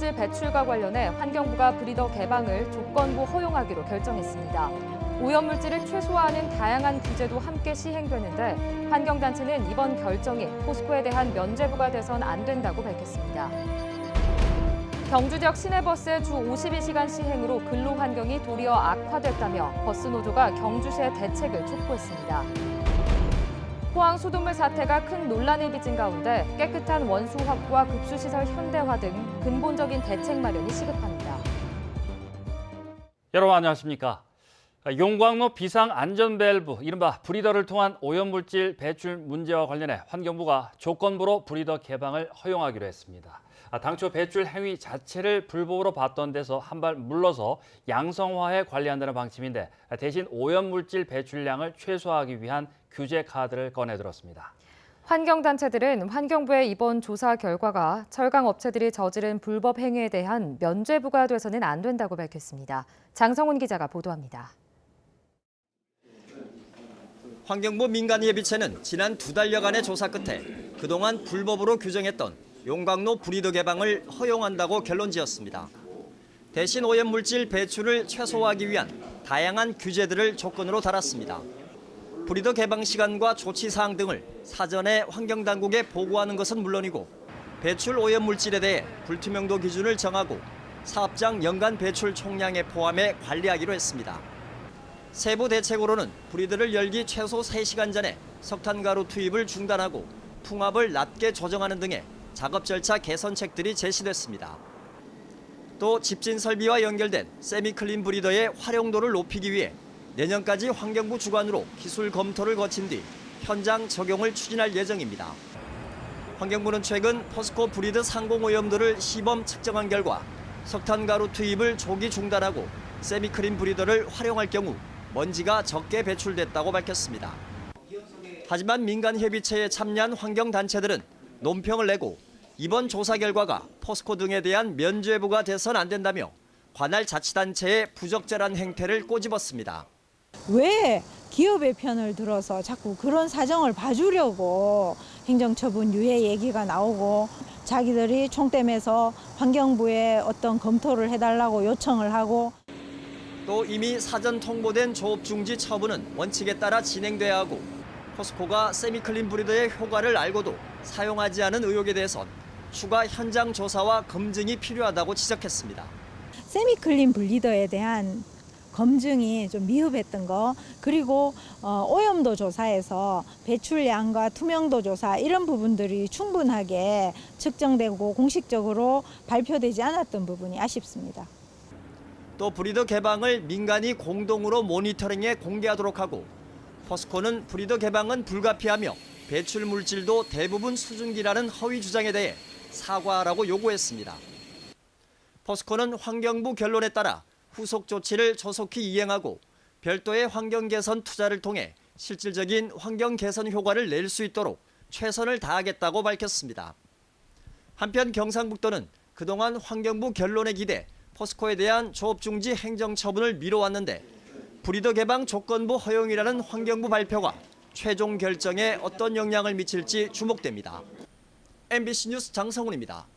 오염물질 배출과 관련해 환경부가 브리더 개방을 조건부 허용하기로 결정했습니다. 오염물질을 최소화하는 다양한 규제도 함께 시행되는데 환경단체는 이번 결정이 포스코에 대한 면죄부가 돼선 안 된다고 밝혔습니다. 경주 지역 시내버스의 주 52시간 시행으로 근로 환경이 도리어 악화됐다며 버스노조가 경주시의 대책을 촉구했습니다. 포항 수돗물 사태가 큰 논란을 빚은 가운데 깨끗한 원수 확보와 급수시설 현대화 등 근본적인 대책 마련이 시급합니다. 여러분 안녕하십니까? 용광로 비상안전밸브, 이른바 브리더를 통한 오염물질 배출 문제와 관련해 환경부가 조건부로 브리더 개방을 허용하기로 했습니다. 당초 배출 행위 자체를 불법으로 봤던 데서 한 발 물러서 양성화해 관리한다는 방침인데 대신 오염물질 배출량을 최소화하기 위한 규제 카드를 꺼내들었습니다. 환경단체들은 환경부의 이번 조사 결과가 철강업체들이 저지른 불법 행위에 대한 면죄부가 돼서는 안 된다고 밝혔습니다. 장성훈 기자가 보도합니다. 환경부 민간예비체는 지난 2달여간의 조사 끝에 그동안 불법으로 규정했던 용광로 브리더 개방을 허용한다고 결론지었습니다. 대신 오염물질 배출을 최소화하기 위한 다양한 규제들을 조건으로 달았습니다. 브리더 개방 시간과 조치 사항 등을 사전에 환경당국에 보고하는 것은 물론이고 배출 오염물질에 대해 불투명도 기준을 정하고 사업장 연간 배출 총량에 포함해 관리하기로 했습니다. 세부 대책으로는 브리더를 열기 최소 3시간 전에 석탄가루 투입을 중단하고 풍압을 낮게 조정하는 등의 작업 절차 개선책들이 제시됐습니다. 또 집진 설비와 연결된 세미클린 브리더의 활용도를 높이기 위해 내년까지 환경부 주관으로 기술 검토를 거친 뒤 현장 적용을 추진할 예정입니다. 환경부는 최근 포스코 브리더 상공 오염도를 시범 측정한 결과 석탄가루 투입을 조기 중단하고 세미클린 브리더를 활용할 경우 먼지가 적게 배출됐다고 밝혔습니다. 하지만 민간협의체에 참여한 환경단체들은 논평을 내고 이번 조사 결과가 포스코 등에 대한 면죄부가 돼선 안 된다며 관할 자치단체의 부적절한 행태를 꼬집었습니다. 왜 기업의 편을 들어서 자꾸 그런 사정을 봐주려고 행정처분 유예 얘기가 나오고 자기들이 총대면서 환경부에 어떤 검토를 해달라고 요청을 하고 또 이미 사전 통보된 조업 중지 처분은 원칙에 따라 진행돼야 하고 포스코가 세미클린 브리더의 효과를 알고도 사용하지 않은 의혹에 대해선 추가 현장 조사와 검증이 필요하다고 지적했습니다. 세미클린 브리더에 대한 검증이 좀 미흡했던 거, 그리고 오염도 조사에서 배출량과 투명도 조사 이런 부분들이 충분하게 측정되고 공식적으로 발표되지 않았던 부분이 아쉽습니다. 또 브리더 개방을 민간이 공동으로 모니터링해 공개하도록 하고 포스코는 브리더 개방은 불가피하며 배출 물질도 대부분 수증기라는 허위 주장에 대해 사과하라고 요구했습니다. 포스코는 환경부 결론에 따라 후속 조치를 조속히 이행하고 별도의 환경 개선 투자를 통해 실질적인 환경 개선 효과를 낼 수 있도록 최선을 다하겠다고 밝혔습니다. 한편 경상북도는 그동안 환경부 결론에 기대 포스코에 대한 조업 중지 행정 처분을 미뤄왔는데 브리더 개방 조건부 허용이라는 환경부 발표가 최종 결정에 어떤 영향을 미칠지 주목됩니다. MBC 뉴스 장성훈입니다.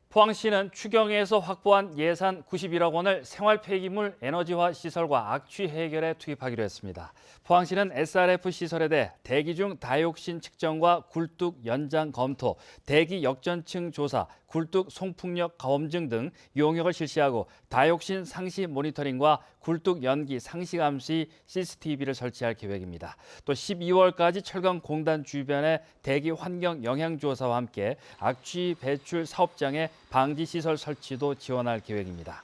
포항시는 추경에서 확보한 예산 91억 원을 생활 폐기물 에너지화 시설과 악취 해결에 투입하기로 했습니다. 포항시는 SRF 시설에 대해 대기 중 다이옥신 측정과 굴뚝 연장 검토, 대기 역전층 조사, 굴뚝 송풍력 검증 등 용역을 실시하고 다이옥신 상시 모니터링과 굴뚝 연기 상시 감시 CCTV를 설치할 계획입니다. 또 12월까지 철강공단 주변의 대기 환경 영향 조사와 함께 악취 배출 사업장의 방지 시설 설치도 지원할 계획입니다.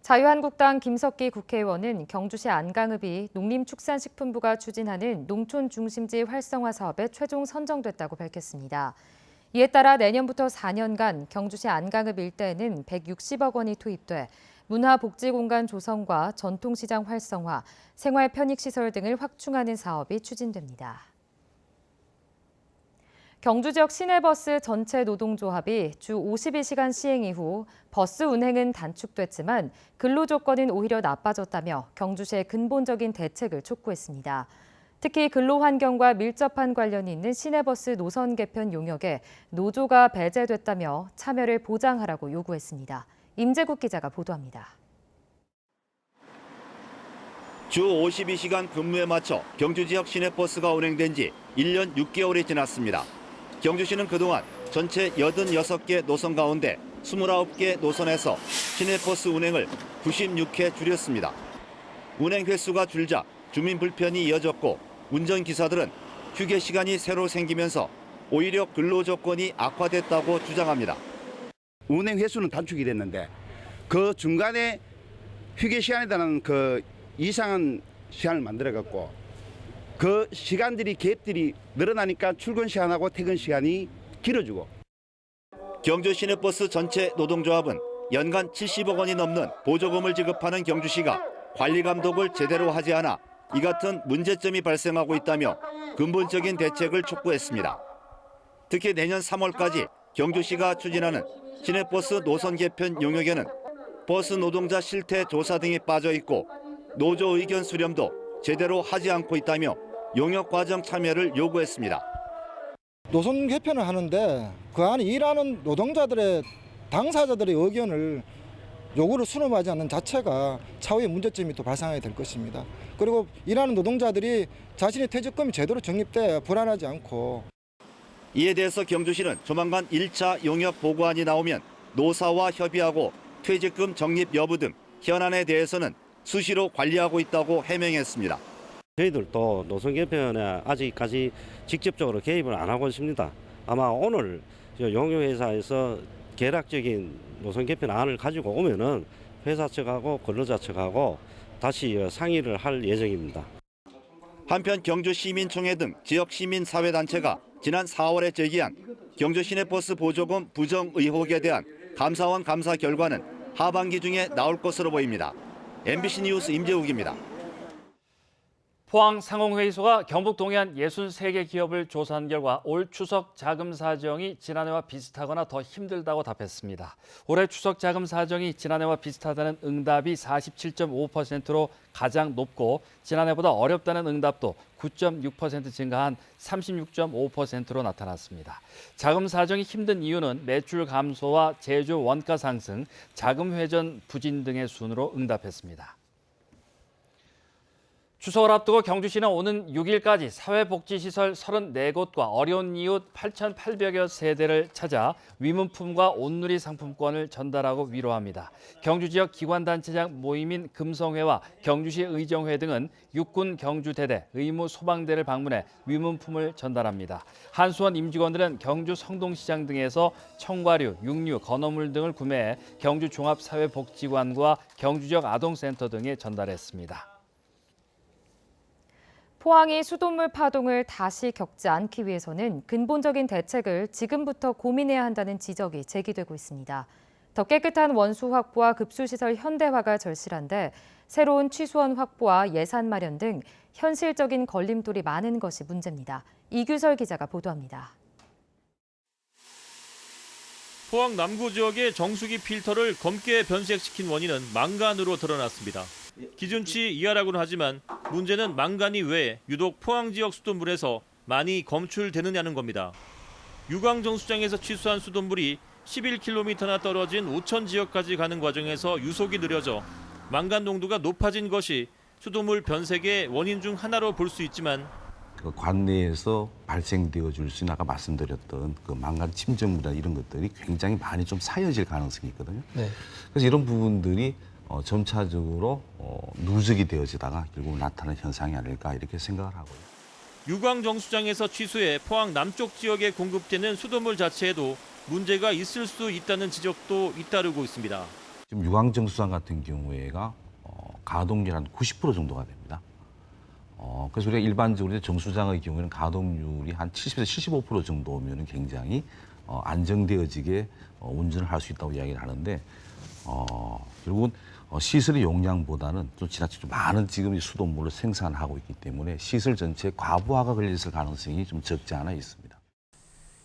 자유한국당 김석기 국회의원은 경주시 안강읍이 농림축산식품부가 추진하는 농촌 중심지 활성화 사업에 최종 선정됐다고 밝혔습니다. 이에 따라 내년부터 4년간 경주시 안강읍 일대에는 160억 원이 투입돼 문화복지공간 조성과 전통시장 활성화, 생활 편익시설 등을 확충하는 사업이 추진됩니다. 경주 지역 시내버스 전체 노동조합이 주 52시간 시행 이후 버스 운행은 단축됐지만 근로 조건은 오히려 나빠졌다며 경주시의 근본적인 대책을 촉구했습니다. 특히 근로환경과 밀접한 관련이 있는 시내버스 노선 개편 용역에 노조가 배제됐다며 참여를 보장하라고 요구했습니다. 임재국 기자가 보도합니다. 주 52시간 근무에 맞춰 경주 지역 시내버스가 운행된 지 1년 6개월이 지났습니다. 경주시는 그동안 전체 86개 노선 가운데 29개 노선에서 시내버스 운행을 96회 줄였습니다. 운행 횟수가 줄자 주민 불편이 이어졌고 운전기사들은 휴게 시간이 새로 생기면서 오히려 근로 조건이 악화됐다고 주장합니다. 운행 횟수는 단축이 됐는데 그 중간에 휴게 시간에 그 이상한 시간을 만들어갖고 그 시간들이 갭들이 늘어나니까 출근 시간하고 퇴근 시간이 길어지고. 경주 시내버스 전체 노동조합은 연간 70억 원이 넘는 보조금을 지급하는 경주시가 관리 감독을 제대로 하지 않아 이 같은 문제점이 발생하고 있다며 근본적인 대책을 촉구했습니다. 특히 내년 3월까지 경주시가 추진하는 시내버스 노선 개편 용역에는 버스 노동자 실태 조사 등이 빠져 있고 노조 의견 수렴도 제대로 하지 않고 있다며 용역 과정 참여를 요구했습니다. 노선 개편을 하는데 그 안에 일하는 노동자들의 당사자들의 의견을 요구를 수렴하지 않는 자체가 차후에 문제점이 또 발생하게 될 것입니다. 그리고 일하는 노동자들이 자신의 퇴직금이 제대로 적립돼 불안하지 않고. 이에 대해서 경주시는 조만간 1차 용역 보고안이 나오면 노사와 협의하고 퇴직금 적립 여부 등 현안에 대해서는 수시로 관리하고 있다고 해명했습니다. 저희들도 노선 개편에 아직까지 직접적으로 개입을 안 하고 있습니다. 아마 오늘 용역회사에서 계략적인 노선 개편 안을 가지고 오면은 회사 측하고 근로자 측하고 다시 상의를 할 예정입니다. 한편 경주시민총회 등 지역 시민사회단체가 지난 4월에 제기한 경주 시내버스 보조금 부정 의혹에 대한 감사원 감사 결과는 하반기 중에 나올 것으로 보입니다. MBC 뉴스 임재욱입니다. 포항 상공회의소가 경북 동해안 63개 기업을 조사한 결과 올 추석 자금 사정이 지난해와 비슷하거나 더 힘들다고 답했습니다. 올해 추석 자금 사정이 지난해와 비슷하다는 응답이 47.5%로 가장 높고 지난해보다 어렵다는 응답도 9.6% 증가한 36.5%로 나타났습니다. 자금 사정이 힘든 이유는 매출 감소와 제조 원가 상승, 자금 회전 부진 등의 순으로 응답했습니다. 추석을 앞두고 경주시는 오는 6일까지 사회복지시설 34곳과 어려운 이웃 8,800여 세대를 찾아 위문품과 온누리 상품권을 전달하고 위로합니다. 경주 지역 기관단체장 모임인 금성회와 경주시 의정회 등은 육군 경주대대, 의무 소방대를 방문해 위문품을 전달합니다. 한수원 임직원들은 경주 성동시장 등에서 청과류, 육류, 건어물 등을 구매해 경주 종합사회복지관과 경주 지역 아동센터 등에 전달했습니다. 포항이 수돗물 파동을 다시 겪지 않기 위해서는 근본적인 대책을 지금부터 고민해야 한다는 지적이 제기되고 있습니다. 더 깨끗한 원수 확보와 급수시설 현대화가 절실한데 새로운 취수원 확보와 예산 마련 등 현실적인 걸림돌이 많은 것이 문제입니다. 이규설 기자가 보도합니다. 포항 남구 지역의 정수기 필터를 검게 변색시킨 원인은 망간으로 드러났습니다. 기준치 이하라고는 하지만 문제는 망간이 왜 유독 포항 지역 수돗물에서 많이 검출되느냐는 겁니다. 유광정수장에서 취수한 수돗물이 11km나 떨어진 오천 지역까지 가는 과정에서 유속이 느려져 망간 농도가 높아진 것이 수돗물 변색의 원인 중 하나로 볼 수 있지만 그 관내에서 발생되어 줄 수 있는 아까 말씀드렸던 그 망간 침전물이나 이런 것들이 굉장히 많이 좀 쌓여질 가능성이 있거든요. 네. 그래서 이런 부분들이 점차적으로 누적이 되어지다가 결국 나타나는 현상이 아닐까 이렇게 생각을 하고요. 유광정수장에서 취수해 포항 남쪽 지역에 공급되는 수돗물 자체에도 문제가 있을 수 있다는 지적도 잇따르고 있습니다. 지금 유광정수장 같은 경우에가 가동률 한 90% 정도가 됩니다. 그래서 우리가 일반적으로 정수장의 경우에는 가동률이 한 70에서 75% 정도면 굉장히 안정되어지게 운전을 할 수 있다고 이야기를 하는데 결국은 시설의 용량보다는 좀 지나치게 좀 많은 지금 수돗물을 생산하고 있기 때문에 시설 전체에 과부하가 걸렸을 가능성이 좀 적지 않아 있습니다.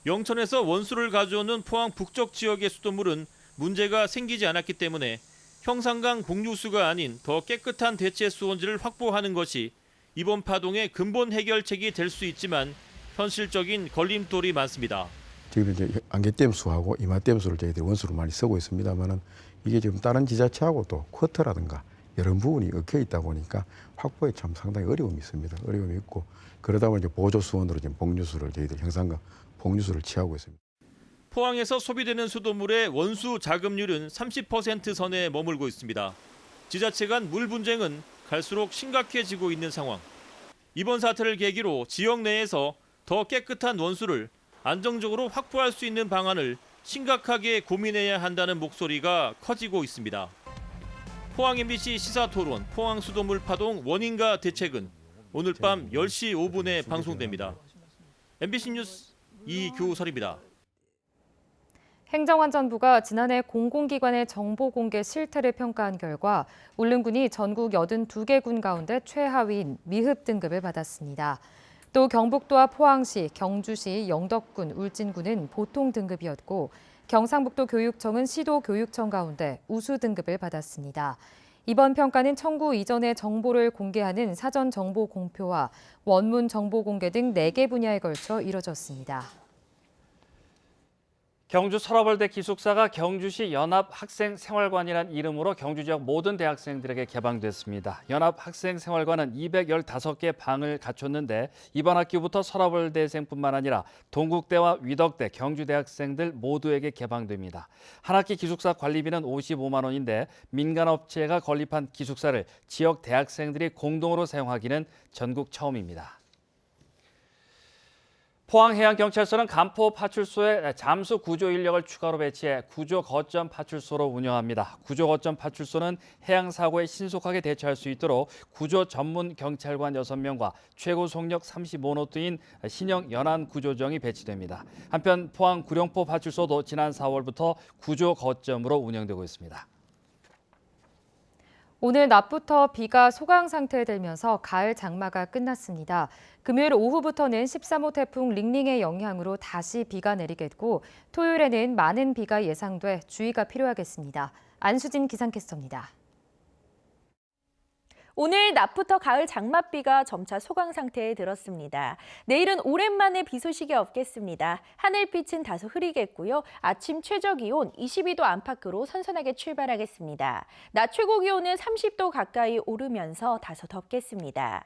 영천에서 원수를 가져오는 포항 북쪽 지역의 수돗물은 문제가 생기지 않았기 때문에 형산강 복류수가 아닌 더 깨끗한 대체 수원지를 확보하는 것이 이번 파동의 근본 해결책이 될 수 있지만 현실적인 걸림돌이 많습니다. 저희들 이제 안개댐수하고 이마댐수를 저희들이 원수로 많이 쓰고 있습니다만은 이게 지금 다른 지자체하고 또 쿼터라든가 여러 부분이 얽혀 있다 보니까 확보에 참 상당히 어려움이 있습니다. 어려움이 있고 그러다 보니 이제 보조 수원으로 지금 복류수를 저희들 형상과 복류수를 취하고 있습니다. 포항에서 소비되는 수돗물의 원수 자급률은 30% 선에 머물고 있습니다. 지자체 간 물 분쟁은 갈수록 심각해지고 있는 상황. 이번 사태를 계기로 지역 내에서 더 깨끗한 원수를 안정적으로 확보할 수 있는 방안을 심각하게 고민해야 한다는 목소리가 커지고 있습니다. 포항 MBC 시사토론 포항 수돗물 파동 원인과 대책은 오늘 밤 10시 5분에 방송됩니다. MBC 뉴스 이교설입니다. 행정안전부가 지난해 공공기관의 정보 공개 실태를 평가한 결과 울릉군이 전국 82개 군 가운데 최하위인 미흡 등급을 받았습니다. 또 경북도와 포항시, 경주시, 영덕군, 울진군은 보통 등급이었고 경상북도 교육청은 시도 교육청 가운데 우수 등급을 받았습니다. 이번 평가는 청구 이전의 정보를 공개하는 사전 정보 공표와 원문 정보 공개 등 4개 분야에 걸쳐 이뤄졌습니다. 경주 서라벌대 기숙사가 경주시 연합학생생활관이라는 이름으로 경주 지역 모든 대학생들에게 개방됐습니다. 연합학생생활관은 215개 방을 갖췄는데 이번 학기부터 서라벌대생뿐만 아니라 동국대와 위덕대, 경주대학생들 모두에게 개방됩니다. 한 학기 기숙사 관리비는 55만 원인데 민간업체가 건립한 기숙사를 지역 대학생들이 공동으로 사용하기는 전국 처음입니다. 포항해양경찰서는 간포파출소에 잠수 구조 인력을 추가로 배치해 구조 거점 파출소로 운영합니다. 구조 거점 파출소는 해양 사고에 신속하게 대처할 수 있도록 구조 전문 경찰관 6명과 최고 속력 35노트인 신형 연안 구조정이 배치됩니다. 한편 포항 구룡포 파출소도 지난 4월부터 구조 거점으로 운영되고 있습니다. 오늘 낮부터 비가 소강 상태에 들면서 가을 장마가 끝났습니다. 금요일 오후부터는 13호 태풍 링링의 영향으로 다시 비가 내리겠고 토요일에는 많은 비가 예상돼 주의가 필요하겠습니다. 안수진 기상캐스터입니다. 오늘 낮부터 가을 장맛비가 점차 소강 상태에 들었습니다. 내일은 오랜만에 비 소식이 없겠습니다. 하늘빛은 다소 흐리겠고요. 아침 최저 기온 22도 안팎으로 선선하게 출발하겠습니다. 낮 최고 기온은 30도 가까이 오르면서 다소 덥겠습니다.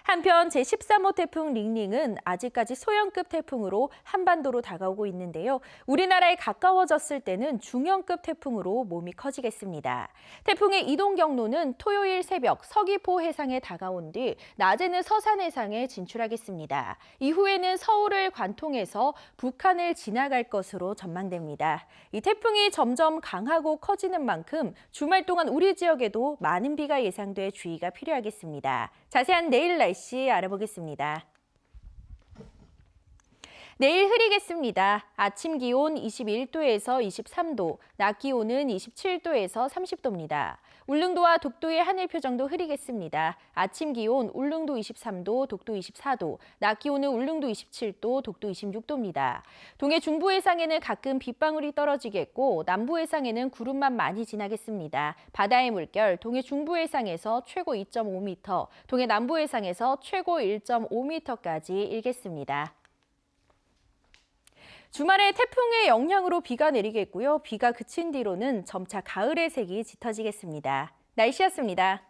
한편 제13호 태풍 링링은 아직까지 소형급 태풍으로 한반도로 다가오고 있는데요. 우리나라에 가까워졌을 때는 중형급 태풍으로 몸이 커지겠습니다. 태풍의 이동 경로는 토요일 새벽 서귀포 해상에 다가온 뒤 낮에는 서산 해상에 진출하겠습니다. 이후에는 서울을 관통해서 북한을 지나갈 것으로 전망됩니다. 이 태풍이 점점 강하고 커지는 만큼 주말 동안 우리 지역에도 많은 비가 예상돼 주의가 필요하겠습니다. 자세한 내일 날씨 알아보겠습니다. 내일 흐리겠습니다. 아침 기온 21도에서 23도, 낮 기온은 27도에서 30도입니다. 울릉도와 독도의 하늘 표정도 흐리겠습니다. 아침 기온 울릉도 23도, 독도 24도, 낮 기온은 울릉도 27도, 독도 26도입니다. 동해 중부 해상에는 가끔 빗방울이 떨어지겠고 남부 해상에는 구름만 많이 지나겠습니다. 바다의 물결 동해 중부 해상에서 최고 2.5m, 동해 남부 해상에서 최고 1.5m까지 일겠습니다. 주말에 태풍의 영향으로 비가 내리겠고요. 비가 그친 뒤로는 점차 가을의 색이 짙어지겠습니다. 날씨였습니다.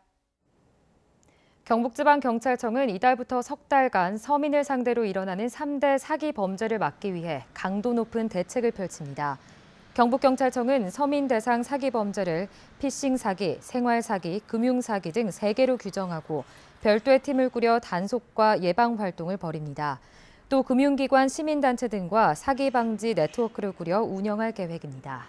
경북지방경찰청은 이달부터 석 달간 서민을 상대로 일어나는 3대 사기 범죄를 막기 위해 강도 높은 대책을 펼칩니다. 경북경찰청은 서민 대상 사기 범죄를 피싱 사기, 생활 사기, 금융 사기 등 3개로 규정하고 별도의 팀을 꾸려 단속과 예방 활동을 벌입니다. 또 금융기관, 시민단체 등과 사기 방지 네트워크를 꾸려 운영할 계획입니다.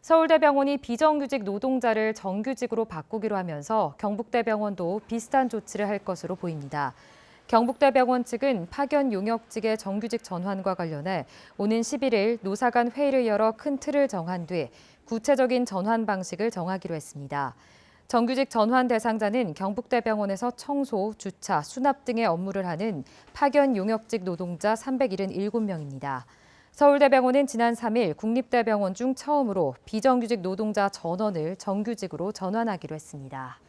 서울대병원이 비정규직 노동자를 정규직으로 바꾸기로 하면서 경북대병원도 비슷한 조치를 할 것으로 보입니다. 경북대병원 측은 파견 용역직의 정규직 전환과 관련해 오는 11일 노사 간 회의를 열어 큰 틀을 정한 뒤 구체적인 전환 방식을 정하기로 했습니다. 정규직 전환 대상자는 경북대병원에서 청소, 주차, 수납 등의 업무를 하는 파견 용역직 노동자 377명입니다. 서울대병원은 지난 3일 국립대병원 중 처음으로 비정규직 노동자 전원을 정규직으로 전환하기로 했습니다.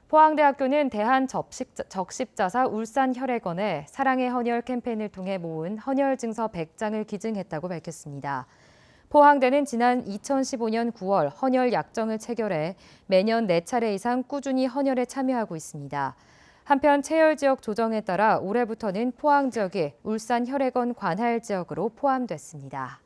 포항대학교는 대한적십자사 울산혈액원에 사랑의 헌혈 캠페인을 통해 모은 헌혈 증서 100장을 기증했다고 밝혔습니다. 포항대는 지난 2015년 9월 헌혈 약정을 체결해 매년 4차례 이상 꾸준히 헌혈에 참여하고 있습니다. 한편 체열 지역 조정에 따라 올해부터는 포항 지역이 울산혈액원 관할 지역으로 포함됐습니다.